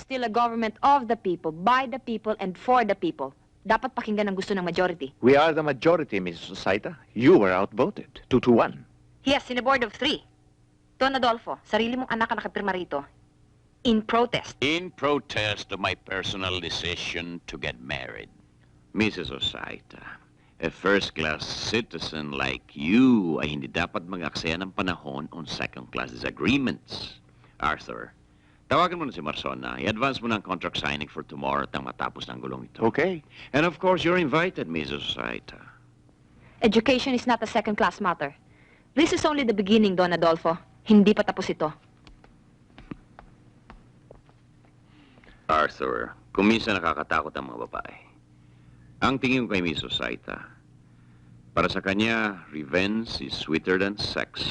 still a government of the people, by the people, and for the people. Dapat pakinggan ang gusto ng majority. We are the majority, Mrs. Osaita. You were outvoted, 2-1. Yes, in a board of 3. Don Adolfo, sarili mong anak ang nakapirma rito. In protest. In protest of my personal decision to get married. Mrs. Osaita, a first-class citizen like you ay hindi dapat mag-aksaya ng panahon on second-class disagreements. Arthur, tawagan mo na si Marsona. I-advance mo na ang contract signing for tomorrow at nang matapos ng gulong ito. Okay. And of course, you're invited, Mrs. Osaita. Education is not a second-class matter. This is only the beginning, Don Adolfo. Hindi pa tapos ito. Arthur, kung minsan nakakatakot ang mga babae, ang tingin ko kay Miss Osaita, para sa kanya, revenge is sweeter than sex.